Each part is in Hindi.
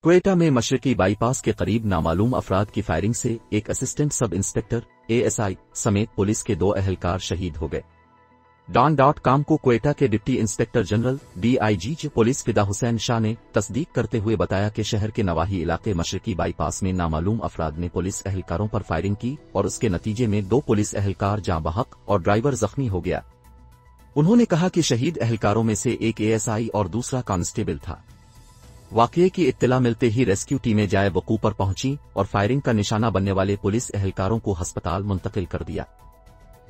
क्वेटा में मशरकी बाईपास के करीब नामालूम अफराद की फायरिंग से एक असिस्टेंट सब इंस्पेक्टर ASI समेत पुलिस के 2 अहलकार शहीद हो गए। डॉन.com को क्वेटा के deputy inspector general DIG police फिदा हुसैन शाह ने तस्दीक करते हुए बताया कि शहर के नवाही इलाके मशरकी बाईपास में नामालूम अफराद ने पुलिस अहलकारों पर फायरिंग की और उसके नतीजे में 2 पुलिस अहलकार जाँ बहक और ड्राइवर जख्मी हो गया। उन्होंने कहा कि शहीद अहलकारों में से एक ASI और दूसरा कांस्टेबल था। वाकये की इत्तला मिलते ही रेस्क्यू टीमें जाए वकूफ पर पहुंची और फायरिंग का निशाना बनने वाले पुलिस अहलकारों को अस्पताल मुंतकिल कर दिया।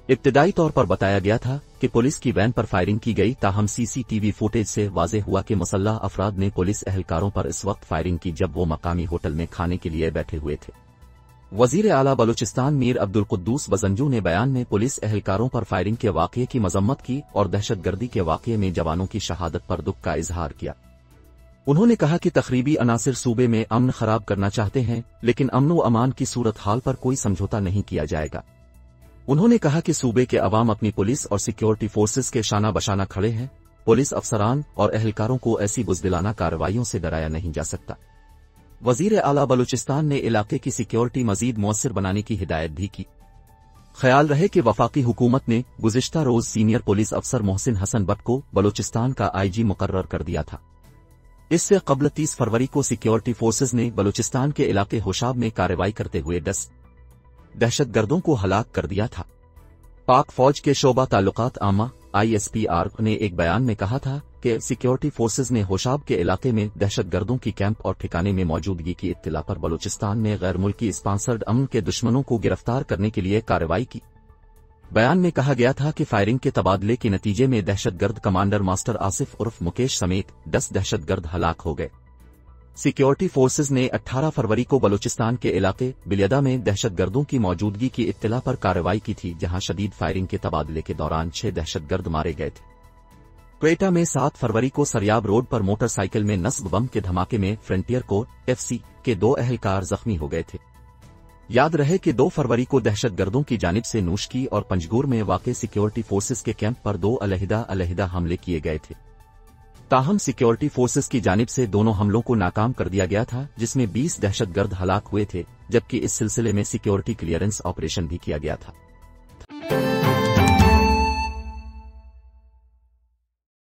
इब्तिदाई तौर पर बताया गया था कि पुलिस की वैन पर फायरिंग की गई, ताहम CCTV फुटेज से वाज़ेह हुआ कि मुसल्लह अफराद ने पुलिस अहलकारों पर इस वक्त फायरिंग की जब वो मकामी होटल में खाने के लिए बैठे हुए थे। वजीर आला बलूचिस्तान मीर अब्दुल कुद्दूस बजंजू ने बयान में पुलिस अहलकारों पर फायरिंग के वाकये की मजम्मत की और दहशतगर्दी के वाकये में जवानों की शहादत पर दुख का इजहार किया। उन्होंने कहा कि तखरीबी अनासिर सूबे में अमन खराब करना चाहते हैं, लेकिन अमन व अमान की सूरत हाल पर कोई समझौता नहीं किया जाएगा। उन्होंने कहा कि सूबे के अवाम अपनी पुलिस और सिक्योरिटी फोर्सेस के शाना बशाना खड़े हैं। पुलिस अफसरान और अहलकारों को ऐसी बुज़दिलाना कार्रवाइयों से डराया नहीं जा सकता। वजीर आला बलूचिस्तान ने इलाके की सिक्योरिटी मजीद मुअस्सिर बनाने की हिदायत भी की। ख्याल रहे कि वफाकी हुकूमत ने गुज़िश्ता रोज सीनियर पुलिस अफसर मोहसिन हसन बट को बलूचिस्तान का IG मुकर्रर कर दिया था। इससे कबल 30 फरवरी को सिक्योरिटी फोर्सेज ने बलूचिस्तान के इलाके होशाब में कार्रवाई करते हुए 10 दहशतगर्दों को हलाक कर दिया था। पाक फौज के शोबा ताल्लुकात आमा ISPR ने एक बयान में कहा था कि सिक्योरिटी फोर्सेज ने होशाब के इलाके में दहशतगर्दों की कैंप और ठिकाने में मौजूदगी की इत्तिला पर बलूचिस्तान में गैर मुल्की स्पॉन्सर्ड अमन के दुश्मनों को गिरफ्तार करने के लिए कार्रवाई की। बयान में कहा गया था कि फायरिंग के तबादले के नतीजे में दहशतगर्द कमांडर मास्टर आसिफ उर्फ मुकेश समेत 10 दहशतगर्द हलाक हो गए। सिक्योरिटी फोर्सेज ने 18 फरवरी को बलूचिस्तान के इलाके बिलियदा में दहशतगर्दों की मौजूदगी की इत्तिला पर कार्रवाई की थी, जहां शदीद फायरिंग के तबादले के दौरान 6 दहशतगर्द मारे गए थे। क्वेटा में 7 फरवरी को सरियाब रोड पर मोटरसाइकिल में नस्ब बम के धमाके में फ्रंटियर कोर FC के 2 अहलकार जख्मी हो गए थे। याद रहे कि 2 फरवरी को दहशतगर्दों की जानिब से नूशकी और पंजगूर में वाक़े सिक्योरिटी फोर्सेस के कैंप पर 2 अलहदा हमले किए गए थे। ताहम सिक्योरिटी फोर्सेस की जानिब से दोनों हमलों को नाकाम कर दिया गया था, जिसमें 20 दहशतगर्द हलाक हुए थे, जबकि इस सिलसिले में सिक्योरिटी क्लियरेंस ऑपरेशन भी किया गया था।